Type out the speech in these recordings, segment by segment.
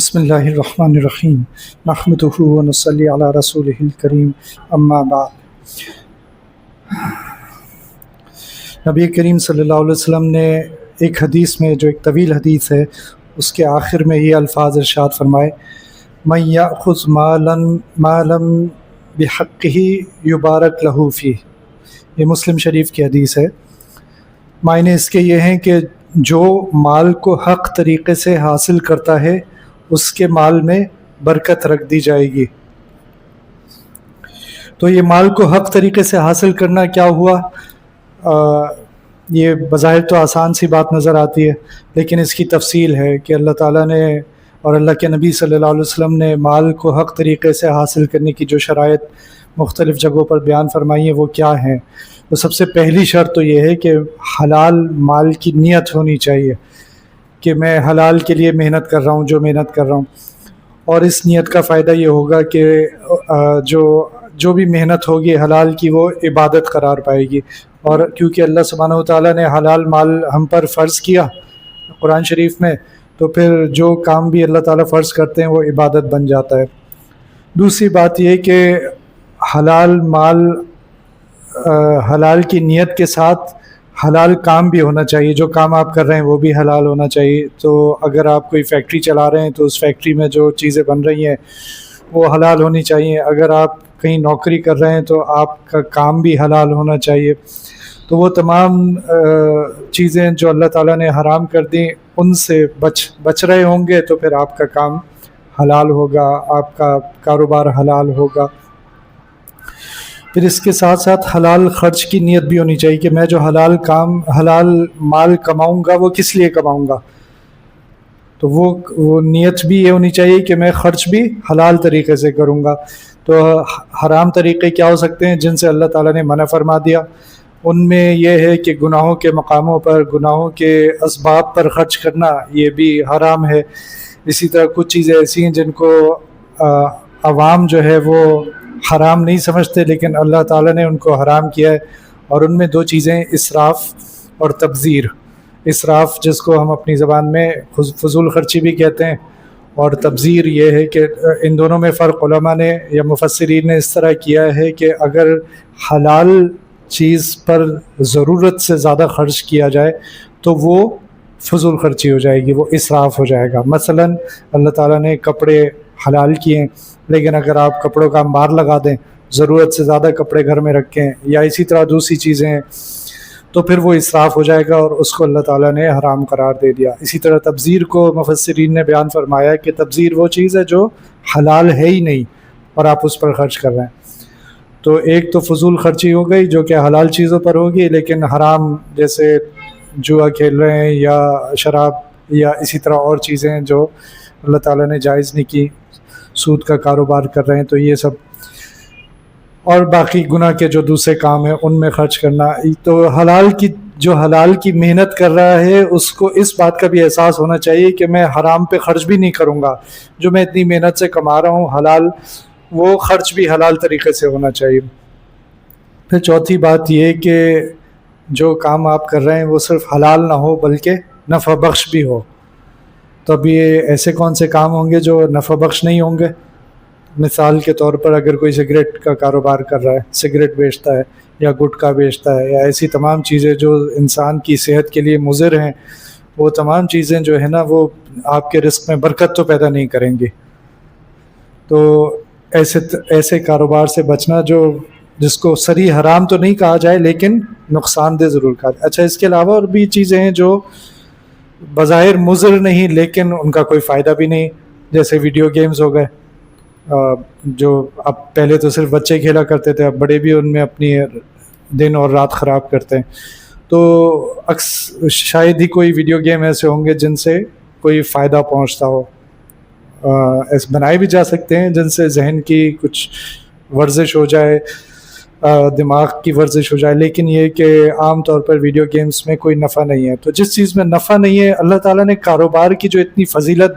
بسم اللہ الرحمن الرحیم نحمدہ ونصلی علی رسولہ الکریم اما بعد۔ نبی کریم صلی اللہ علیہ وسلم نے ایک حدیث میں، جو ایک طویل حدیث ہے، اس کے آخر میں یہ الفاظ ارشاد فرمائے: من یأخذ مالا بحقہ یبارک لہ فیہ۔ یہ مسلم شریف کی حدیث ہے۔ معنی اس کے یہ ہیں کہ جو مال کو حق طریقے سے حاصل کرتا ہے اس کے مال میں برکت رکھ دی جائے گی۔ تو یہ مال کو حق طریقے سے حاصل کرنا کیا ہوا؟ یہ بظاہر تو آسان سی بات نظر آتی ہے، لیکن اس کی تفصیل ہے کہ اللہ تعالیٰ نے اور اللہ کے نبی صلی اللہ علیہ وسلم نے مال کو حق طریقے سے حاصل کرنے کی جو شرائط مختلف جگہوں پر بیان فرمائی ہیں وہ کیا ہیں۔ تو سب سے پہلی شرط تو یہ ہے کہ حلال مال کی نیت ہونی چاہیے کہ میں حلال کے لیے محنت کر رہا ہوں، جو محنت کر رہا ہوں، اور اس نیت کا فائدہ یہ ہوگا کہ جو بھی محنت ہوگی حلال کی وہ عبادت قرار پائے گی۔ اور کیونکہ اللہ سبحانہ و تعالیٰ نے حلال مال ہم پر فرض کیا قرآن شریف میں، تو پھر جو کام بھی اللہ تعالیٰ فرض کرتے ہیں وہ عبادت بن جاتا ہے۔ دوسری بات یہ کہ حلال مال حلال کی نیت کے ساتھ حلال کام بھی ہونا چاہیے۔ جو کام آپ کر رہے ہیں وہ بھی حلال ہونا چاہیے۔ تو اگر آپ کوئی فیکٹری چلا رہے ہیں تو اس فیکٹری میں جو چیزیں بن رہی ہیں وہ حلال ہونی چاہیے۔ اگر آپ کہیں نوکری کر رہے ہیں تو آپ کا کام بھی حلال ہونا چاہیے۔ تو وہ تمام چیزیں جو اللہ تعالیٰ نے حرام کر دیں ان سے بچ رہے ہوں گے تو پھر آپ کا کام حلال ہوگا، آپ کا کاروبار حلال ہوگا۔ پھر اس کے ساتھ ساتھ حلال خرچ کی نیت بھی ہونی چاہیے کہ میں جو حلال مال کماؤں گا وہ کس لیے کماؤں گا۔ تو وہ نیت بھی یہ ہونی چاہیے کہ میں خرچ بھی حلال طریقے سے کروں گا۔ تو حرام طریقے کیا ہو سکتے ہیں جن سے اللہ تعالیٰ نے منع فرما دیا؟ ان میں یہ ہے کہ گناہوں کے مقاموں پر، گناہوں کے اسباب پر خرچ کرنا، یہ بھی حرام ہے۔ اسی طرح کچھ چیزیں ایسی ہیں جن کو عوام جو ہے وہ حرام نہیں سمجھتے، لیکن اللہ تعالیٰ نے ان کو حرام کیا ہے، اور ان میں دو چیزیں اسراف اور تبذیر۔ اسراف جس کو ہم اپنی زبان میں فضول خرچی بھی کہتے ہیں، اور تبذیر یہ ہے کہ ان دونوں میں فرق علماء نے یا مفسرین نے اس طرح کیا ہے کہ اگر حلال چیز پر ضرورت سے زیادہ خرچ کیا جائے تو وہ فضول خرچی ہو جائے گی، وہ اسراف ہو جائے گا۔ مثلا اللہ تعالیٰ نے کپڑے حلال کیے ہیں، لیکن اگر آپ کپڑوں کا انبار لگا دیں، ضرورت سے زیادہ کپڑے گھر میں رکھیں، یا اسی طرح دوسری چیزیں ہیں، تو پھر وہ اسراف ہو جائے گا اور اس کو اللہ تعالیٰ نے حرام قرار دے دیا۔ اسی طرح تبذیر کو مفسرین نے بیان فرمایا کہ تبذیر وہ چیز ہے جو حلال ہے ہی نہیں اور آپ اس پر خرچ کر رہے ہیں۔ تو ایک تو فضول خرچی ہو گئی جو کہ حلال چیزوں پر ہوگی، لیکن حرام جیسے جوا کھیل رہے ہیں یا شراب یا اسی طرح اور چیزیں جو اللہ تعالیٰ نے جائز نہیں کی، سود کا کاروبار کر رہے ہیں، تو یہ سب اور باقی گناہ کے جو دوسرے کام ہیں ان میں خرچ کرنا۔ تو جو حلال کی محنت کر رہا ہے اس کو اس بات کا بھی احساس ہونا چاہیے کہ میں حرام پہ خرچ بھی نہیں کروں گا۔ جو میں اتنی محنت سے کما رہا ہوں حلال، وہ خرچ بھی حلال طریقے سے ہونا چاہیے۔ پھر چوتھی بات یہ کہ جو کام آپ کر رہے ہیں وہ صرف حلال نہ ہو بلکہ نفع بخش بھی ہو۔ تو اب یہ ایسے کون سے کام ہوں گے جو نفع بخش نہیں ہوں گے؟ مثال کے طور پر اگر کوئی سگریٹ کا کاروبار کر رہا ہے، سگریٹ بیچتا ہے یا گٹکا بیچتا ہے، یا ایسی تمام چیزیں جو انسان کی صحت کے لیے مضر ہیں، وہ تمام چیزیں جو ہے نا وہ آپ کے رزق میں برکت تو پیدا نہیں کریں گی۔ تو ایسے کاروبار سے بچنا جس کو صریح حرام تو نہیں کہا جائے لیکن نقصان دہ ضرور کہا جائے۔ اچھا، اس کے علاوہ اور بھی چیزیں ہیں جو بظاہر مضر نہیں لیکن ان کا کوئی فائدہ بھی نہیں، جیسے ویڈیو گیمز ہو گئے، جو اب پہلے تو صرف بچے کھیلا کرتے تھے، اب بڑے بھی ان میں اپنی دن اور رات خراب کرتے ہیں۔ تو شاید ہی کوئی ویڈیو گیم ایسے ہوں گے جن سے کوئی فائدہ پہنچتا ہو۔ ایسے بنائے بھی جا سکتے ہیں جن سے ذہن کی کچھ ورزش ہو جائے، دماغ کی ورزش ہو جائے، لیکن یہ کہ عام طور پر ویڈیو گیمز میں کوئی نفع نہیں ہے۔ تو جس چیز میں نفع نہیں ہے، اللہ تعالیٰ نے کاروبار کی جو اتنی فضیلت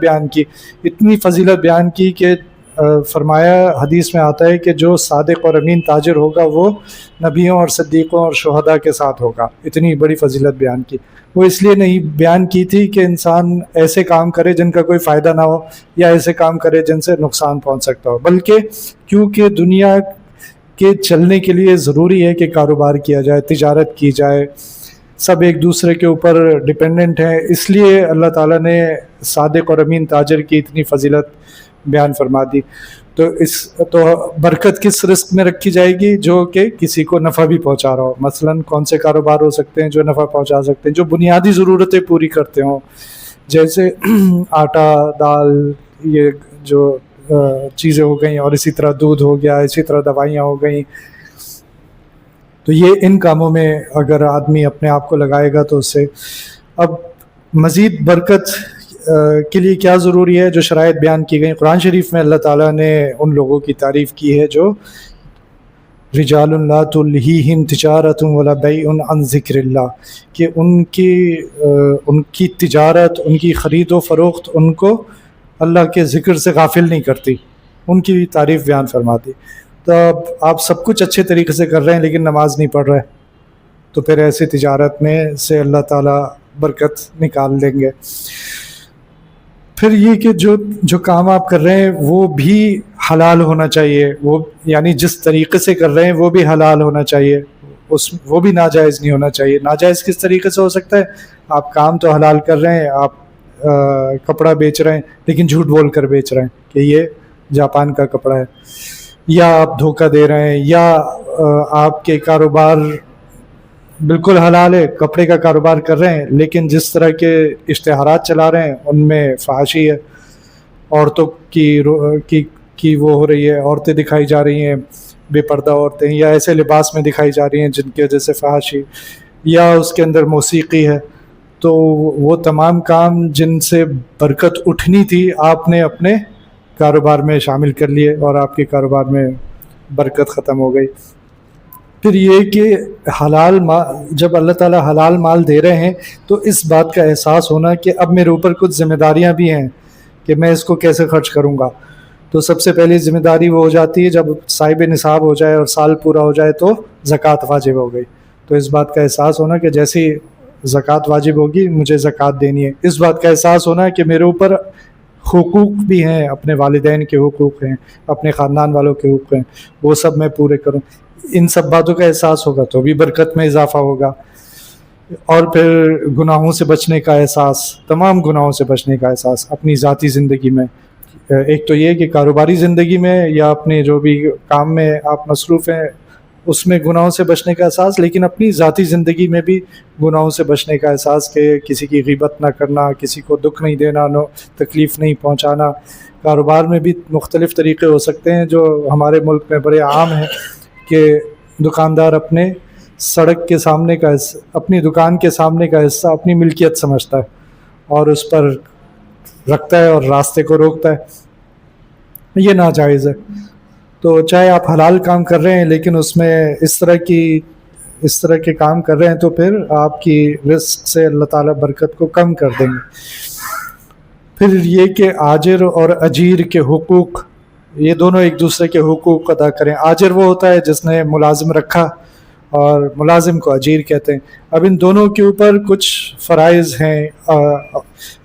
بیان کی کہ فرمایا حدیث میں آتا ہے کہ جو صادق اور امین تاجر ہوگا وہ نبیوں اور صدیقوں اور شہداء کے ساتھ ہوگا. اتنی بڑی فضیلت بیان کی. وہ اس لیے نہیں بیان کی تھی کہ انسان ایسے کام کرے جن کا کوئی فائدہ نہ ہو یا ایسے کام کرے جن سے نقصان پہنچ سکتا ہو، بلکہ کیونکہ دنیا کے چلنے کے لیے ضروری ہے کہ کاروبار کیا جائے، تجارت کی جائے، سب ایک دوسرے کے اوپر ڈپینڈنٹ ہیں. اس لیے اللہ تعالیٰ نے صادق اور امین تاجر کی اتنی فضیلت بیان فرما دی. تو برکت کس رزق میں رکھی جائے گی؟ جو کہ کسی کو نفع بھی پہنچا رہا ہو. مثلاً کون سے کاروبار ہو سکتے ہیں جو نفع پہنچا سکتے ہیں، جو بنیادی ضرورتیں پوری کرتے ہوں، جیسے آٹا، دال، یہ جو چیزیں ہو گئیں، اور اسی طرح دودھ ہو گیا، اسی طرح دوائیاں ہو گئیں. تو یہ ان کاموں میں اگر آدمی اپنے آپ کو لگائے گا تو اس سے اب مزید برکت کے لیے کیا ضروری ہے؟ جو شرائط بیان کی گئی قرآن شریف میں، اللہ تعالیٰ نے ان لوگوں کی تعریف کی ہے جو رجال لا تلہیہم تجارت ولا بیع عن ذکر اللہ، کہ ان کی تجارت، ان کی خرید و فروخت ان کو اللہ کے ذکر سے غافل نہیں کرتی. ان کی تعریف بیان فرماتی. تو اب آپ سب کچھ اچھے طریقے سے کر رہے ہیں لیکن نماز نہیں پڑھ رہے، تو پھر ایسی تجارت میں سے اللہ تعالیٰ برکت نکال دیں گے. پھر یہ کہ جو کام آپ کر رہے ہیں وہ بھی حلال ہونا چاہیے، وہ یعنی جس طریقے سے کر رہے ہیں وہ بھی حلال ہونا چاہیے، وہ بھی ناجائز نہیں ہونا چاہیے. ناجائز کس طریقے سے ہو سکتا ہے؟ آپ کام تو حلال کر رہے ہیں، آپ کپڑا بیچ رہے ہیں لیکن جھوٹ بول کر بیچ رہے ہیں کہ یہ جاپان کا کپڑا ہے، یا آپ دھوکہ دے رہے ہیں، یا آپ کے کاروبار بالکل حلال ہے، کپڑے کا کاروبار کر رہے ہیں لیکن جس طرح کے اشتہارات چلا رہے ہیں ان میں فحاشی ہے، عورتوں کی وہ ہو رہی ہے، عورتیں دکھائی جا رہی ہیں، بے پردہ عورتیں، یا ایسے لباس میں دکھائی جا رہی ہیں جن کی وجہ سے فحاشی، یا اس کے اندر موسیقی ہے. تو وہ تمام کام جن سے برکت اٹھنی تھی آپ نے اپنے کاروبار میں شامل کر لیے اور آپ کے کاروبار میں برکت ختم ہو گئی. پھر یہ کہ حلال جب اللہ تعالیٰ حلال مال دے رہے ہیں تو اس بات کا احساس ہونا کہ اب میرے اوپر کچھ ذمہ داریاں بھی ہیں کہ میں اس کو کیسے خرچ کروں گا. تو سب سے پہلی ذمہ داری وہ ہو جاتی ہے جب صاحب نصاب ہو جائے اور سال پورا ہو جائے تو زکوٰۃ واجب ہو گئی. تو اس بات کا احساس ہونا کہ جیسی زکوٰۃ واجب ہوگی مجھے زکوٰۃ دینی ہے. اس بات کا احساس ہونا کہ میرے اوپر حقوق بھی ہیں، اپنے والدین کے حقوق ہیں، اپنے خاندان والوں کے حقوق ہیں، وہ سب میں پورے کروں. ان سب باتوں کا احساس ہوگا تو بھی برکت میں اضافہ ہوگا. اور پھر گناہوں سے بچنے کا احساس، تمام گناہوں سے بچنے کا احساس اپنی ذاتی زندگی میں. ایک تو یہ کہ کاروباری زندگی میں یا اپنے جو بھی کام میں آپ مصروف ہیں اس میں گناہوں سے بچنے کا احساس، لیکن اپنی ذاتی زندگی میں بھی گناہوں سے بچنے کا احساس کہ کسی کی غیبت نہ کرنا، کسی کو دکھ نہیں دینا، تکلیف نہیں پہنچانا. کاروبار میں بھی مختلف طریقے ہو سکتے ہیں جو ہمارے ملک میں بڑے عام ہیں کہ دکاندار اپنے سڑک کے سامنے کا حصہ، اپنی دکان کے سامنے کا حصہ اپنی ملکیت سمجھتا ہے اور اس پر رکھتا ہے اور راستے کو روکتا ہے. یہ ناجائز ہے. تو چاہے آپ حلال کام کر رہے ہیں لیکن اس میں اس طرح کے کام کر رہے ہیں تو پھر آپ کی رزق سے اللہ تعالیٰ برکت کو کم کر دیں گے. پھر یہ کہ آجر اور اجیر کے حقوق، یہ دونوں ایک دوسرے کے حقوق ادا کریں. آجر وہ ہوتا ہے جس نے ملازم رکھا اور ملازم کو اجیر کہتے ہیں. اب ان دونوں کے اوپر کچھ فرائض ہیں.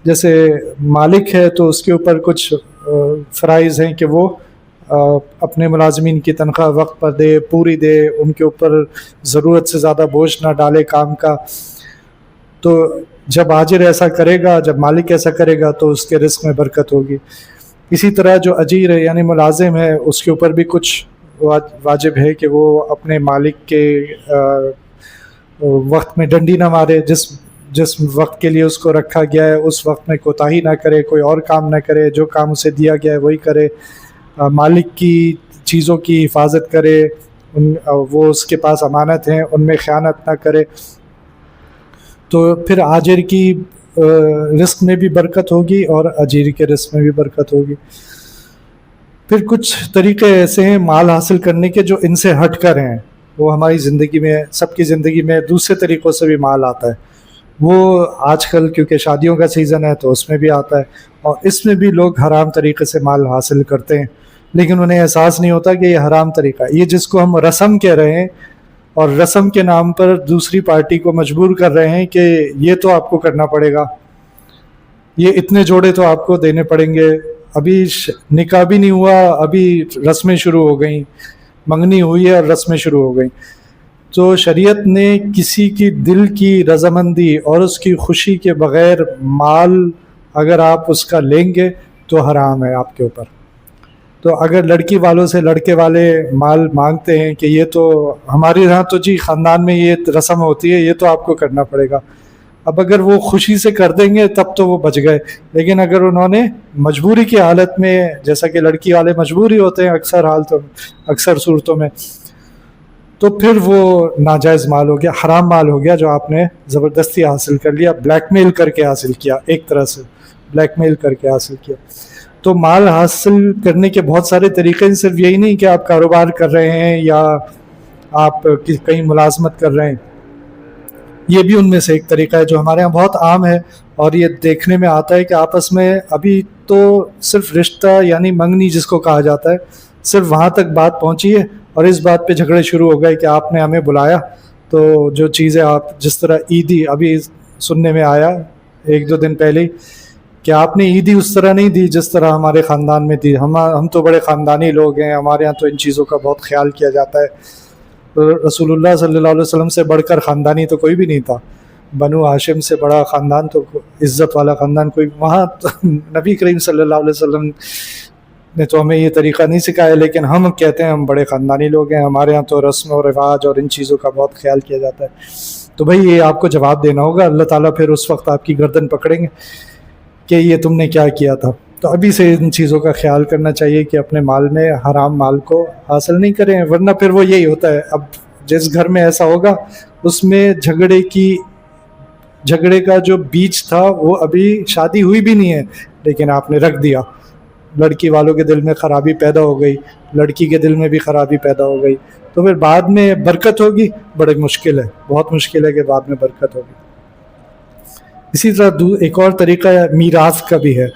جیسے مالک ہے تو اس کے اوپر کچھ فرائض ہیں کہ وہ اپنے ملازمین کی تنخواہ وقت پر دے، پوری دے، ان کے اوپر ضرورت سے زیادہ بوجھ نہ ڈالے کام کا. تو جب آجر ایسا کرے گا، جب مالک ایسا کرے گا تو اس کے رزق میں برکت ہوگی. اسی طرح جو اجیر ہے یعنی ملازم ہے اس کے اوپر بھی کچھ واجب ہے کہ وہ اپنے مالک کے وقت میں ڈنڈی نہ مارے. جس وقت کے لیے اس کو رکھا گیا ہے اس وقت میں کوتاہی نہ کرے، کوئی اور کام نہ کرے، جو کام اسے دیا گیا ہے وہی کرے. مالک کی چیزوں کی حفاظت کرے، وہ اس کے پاس امانت ہیں ان میں خیانت نہ کرے. تو پھر آجر کی رزق میں بھی برکت ہوگی اور اجیر کے رزق میں بھی برکت ہوگی. پھر کچھ طریقے ایسے ہیں مال حاصل کرنے کے جو ان سے ہٹ کر ہیں. وہ ہماری زندگی میں، سب کی زندگی میں دوسرے طریقوں سے بھی مال آتا ہے. وہ آج کل کیونکہ شادیوں کا سیزن ہے تو اس میں بھی آتا ہے، اور اس میں بھی لوگ حرام طریقے سے مال حاصل کرتے ہیں. لیکن انہیں احساس نہیں ہوتا کہ یہ حرام طریقہ ہے. یہ جس کو ہم رسم کہہ رہے ہیں اور رسم کے نام پر دوسری پارٹی کو مجبور کر رہے ہیں کہ یہ تو آپ کو کرنا پڑے گا, یہ اتنے جوڑے تو آپ کو دینے پڑیں گے, ابھی نکاح بھی نہیں ہوا, ابھی رسمیں شروع ہو گئیں, منگنی ہوئی ہے اور رسمیں شروع ہو گئیں. تو شریعت نے کسی کی دل کی رضامندی اور اس کی خوشی کے بغیر مال اگر آپ اس کا لیں گے تو حرام ہے آپ کے اوپر. تو اگر لڑکی والوں سے لڑکے والے مال مانگتے ہیں کہ یہ تو ہمارے یہاں تو جی خاندان میں یہ رسم ہوتی ہے, یہ تو آپ کو کرنا پڑے گا, اب اگر وہ خوشی سے کر دیں گے تب تو وہ بچ گئے. لیکن اگر انہوں نے مجبوری کی حالت میں, جیسا کہ لڑکی والے مجبوری ہوتے ہیں اکثر حالتوں اکثر صورتوں میں, تو پھر وہ ناجائز مال ہو گیا, حرام مال ہو گیا جو آپ نے زبردستی حاصل کر لیا, بلیک میل کر کے حاصل کیا, ایک طرح سے بلیک میل کر کے حاصل کیا. تو مال حاصل کرنے کے بہت سارے طریقے ہیں, صرف یہی نہیں کہ آپ کاروبار کر رہے ہیں یا آپ کہیں ملازمت کر رہے ہیں, یہ بھی ان میں سے ایک طریقہ ہے جو ہمارے ہاں بہت عام ہے. اور یہ دیکھنے میں آتا ہے کہ آپس میں ابھی تو صرف رشتہ یعنی منگنی جس کو کہا جاتا ہے, صرف وہاں تک بات پہنچی ہے اور اس بات پہ جھگڑے شروع ہو گئے کہ آپ نے ہمیں بلایا تو جو چیزیں آپ جس طرح عیدی ابھی سننے میں آیا ایک دو دن پہلے کہ آپ نے عیدی اس طرح نہیں دی جس طرح ہمارے خاندان میں دی, ہم تو بڑے خاندانی لوگ ہیں, ہمارے ہاں تو ان چیزوں کا بہت خیال کیا جاتا ہے. رسول اللہ صلی اللہ علیہ وسلم سے بڑھ کر خاندانی تو کوئی بھی نہیں تھا, بنو ہاشم سے بڑا خاندان تو عزت والا خاندان کوئی, وہاں نبی کریم صلی اللہ علیہ وسلم نے تو ہمیں یہ طریقہ نہیں سکھایا, لیکن ہم کہتے ہیں ہم بڑے خاندانی لوگ ہیں, ہمارے ہاں تو رسم و رواج اور ان چیزوں کا بہت خیال کیا جاتا ہے. تو بھائی یہ آپ کو جواب دینا ہوگا, اللہ تعالیٰ پھر اس وقت آپ کی گردن پکڑیں گے کہ یہ تم نے کیا کیا تھا. تو ابھی سے ان چیزوں کا خیال کرنا چاہیے کہ اپنے مال میں حرام مال کو حاصل نہیں کریں, ورنہ پھر وہ یہی ہوتا ہے. اب جس گھر میں ایسا ہوگا اس میں جھگڑے کا جو بیج تھا وہ ابھی شادی ہوئی بھی نہیں ہے لیکن آپ نے رکھ دیا, لڑکی والوں کے دل میں خرابی پیدا ہو گئی, لڑکی کے دل میں بھی خرابی پیدا ہو گئی, تو پھر بعد میں برکت ہوگی, بڑی مشکل ہے, بہت مشکل ہے کہ بعد میں برکت ہوگی. اسی طرح ایک اور طریقہ میراث کا بھی ہے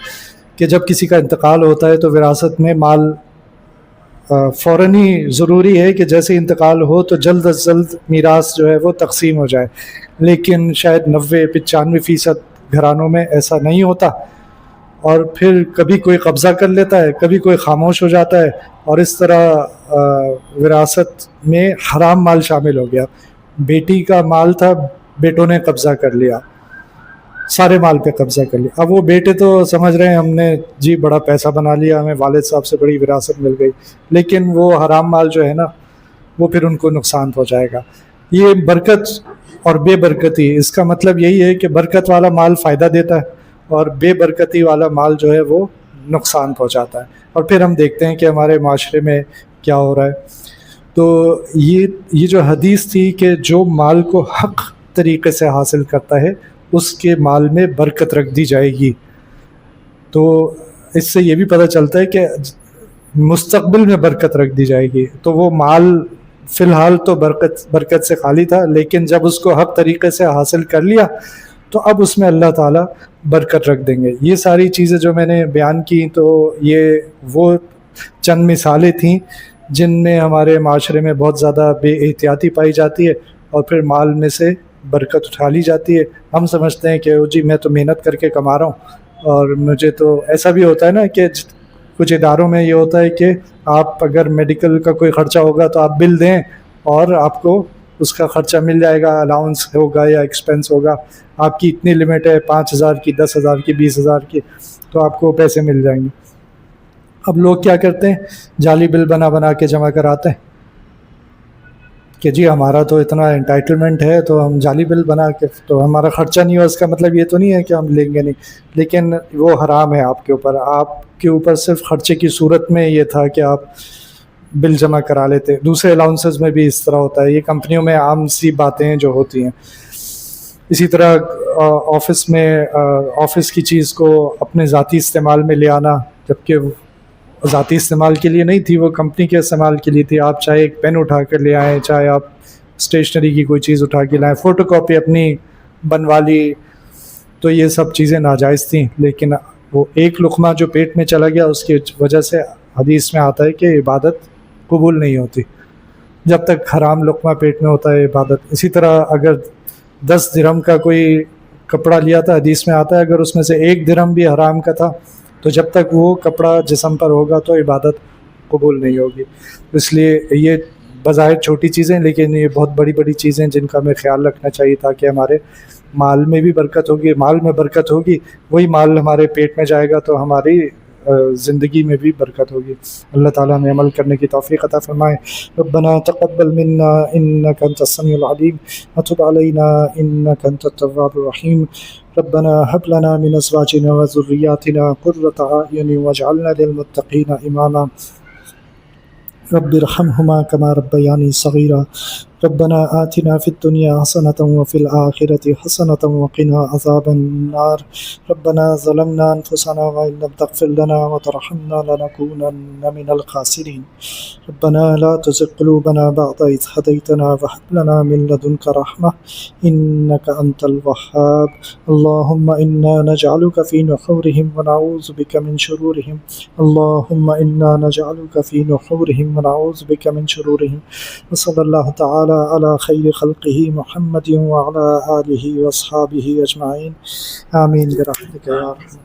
کہ جب کسی کا انتقال ہوتا ہے تو وراثت میں مال فوراً ہی ضروری ہے کہ جیسے انتقال ہو تو جلد از جلد میراث جو ہے وہ تقسیم ہو جائے, لیکن شاید 90-95% گھرانوں میں ایسا نہیں ہوتا, اور پھر کبھی کوئی قبضہ کر لیتا ہے, کبھی کوئی خاموش ہو جاتا ہے, اور اس طرح وراثت میں حرام مال شامل ہو گیا. بیٹی کا مال تھا, بیٹوں نے قبضہ کر لیا, سارے مال پہ قبضہ کر لیا. اب وہ بیٹے تو سمجھ رہے ہیں ہم نے جی بڑا پیسہ بنا لیا, ہمیں والد صاحب سے بڑی وراثت مل گئی, لیکن وہ حرام مال جو ہے نا وہ پھر ان کو نقصان پہنچائے گا. یہ برکت اور بے برکتی, اس کا مطلب یہی ہے کہ برکت والا مال فائدہ دیتا ہے اور بے برکتی والا مال جو ہے وہ نقصان پہنچاتا ہے. اور پھر ہم دیکھتے ہیں کہ ہمارے معاشرے میں کیا ہو رہا ہے. تو یہ جو حدیث تھی کہ جو مال کو حق طریقے سے حاصل کرتا ہے اس کے مال میں برکت رکھ دی جائے گی, تو اس سے یہ بھی پتہ چلتا ہے کہ مستقبل میں برکت رکھ دی جائے گی. تو وہ مال فی الحال تو برکت سے خالی تھا, لیکن جب اس کو حق طریقے سے حاصل کر لیا تو اب اس میں اللہ تعالیٰ برکت رکھ دیں گے. یہ ساری چیزیں جو میں نے بیان کی تو یہ وہ چند مثالیں تھیں جن میں ہمارے معاشرے میں بہت زیادہ بے احتیاطی پائی جاتی ہے اور پھر مال میں سے برکت اٹھا لی جاتی ہے. ہم سمجھتے ہیں کہ جی میں تو محنت کر کے کما رہا ہوں, اور مجھے تو ایسا بھی ہوتا ہے نا کہ کچھ اداروں میں یہ ہوتا ہے کہ آپ اگر میڈیکل کا کوئی خرچہ ہوگا تو آپ بل دیں اور آپ کو اس کا خرچہ مل جائے گا, الاؤنس ہوگا یا ایکسپنس ہوگا, آپ کی اتنی لمٹ ہے 5,000 کی, 10,000 کی, 20,000 کی, تو آپ کو پیسے مل جائیں گے. اب لوگ کیا کرتے ہیں, جعلی بل بنا کے جمع کراتے ہیں کہ جی ہمارا تو اتنا انٹائٹلمنٹ ہے تو ہم جعلی بل بنا کے, تو ہمارا خرچہ نہیں ہوا. اس کا مطلب یہ تو نہیں ہے کہ ہم لیں گے نہیں, لیکن وہ حرام ہے آپ کے اوپر. آپ کے اوپر صرف خرچے کی صورت میں یہ تھا کہ آپ بل جمع کرا لیتے. دوسرے الاؤنسز میں بھی اس طرح ہوتا ہے, یہ کمپنیوں میں عام سی باتیں ہیں جو ہوتی ہیں. اسی طرح آفس میں آفس کی چیز کو اپنے ذاتی استعمال میں لے آنا, جبکہ ذاتی استعمال کے لیے نہیں تھی, وہ کمپنی کے استعمال کے لیے تھی. آپ چاہے ایک پین اٹھا کر لے آئیں, چاہے آپ اسٹیشنری کی کوئی چیز اٹھا کے لائیں, فوٹو کاپی اپنی بنوا لی, تو یہ سب چیزیں ناجائز تھیں. لیکن وہ ایک لقمہ جو پیٹ میں چلا گیا اس کی وجہ سے حدیث میں آتا ہے کہ عبادت قبول نہیں ہوتی جب تک حرام لقمہ پیٹ میں ہوتا ہے عبادت. اسی طرح اگر 10 درہم کا کوئی کپڑا لیا تھا، حدیث میں آتا ہے اگر اس میں سے 1 درہم بھی حرام کا تھا تو جب تک وہ کپڑا جسم پر ہوگا تو عبادت قبول نہیں ہوگی. اس لیے یہ بظاہر چھوٹی چیزیں لیکن یہ بہت بڑی بڑی چیزیں جن کا ہمیں خیال رکھنا چاہیے تاکہ ہمارے مال میں بھی برکت ہوگی. مال میں برکت ہوگی، وہی مال ہمارے پیٹ میں جائے گا تو ہماری زندگی میں بھی برکت ہوگی. اللہ تعالیٰ ہمیں عمل کرنے کی توفیق عطا فرمائے. ربنا تقبل منا انك انت السميع العليم وتب علينا انك انت التواب الرحيم. ربنا هب لنا من ازواجنا وذرياتنا قرة اعين واجعلنا للمتقين اماما. رب ارحمهما كما ربياني صغيرا. ربنا آتنا في الدنيا حسنة وفي الآخرة حسنة وقنا عذاب النار. ربنا ظلمنا أنفسنا وإن لم تغفر لنا وترحمنا لنكونن من الخاسرين. ربنا لا تزغ قلوبنا بعد إذ هديتنا وهب لنا من لدنك رحمة إنك أنت الوهاب. اللهم إنا نجعلك في نحورهم ونعوذ بك من شرورهم. اللهم إنا نجعلك في نحورهم ونعوذ بك من شرورهم. وصلى الله تعالى على خير خلقه محمد وعلى آله وأصحابه أجمعين آمين برحمتك يا أرحم.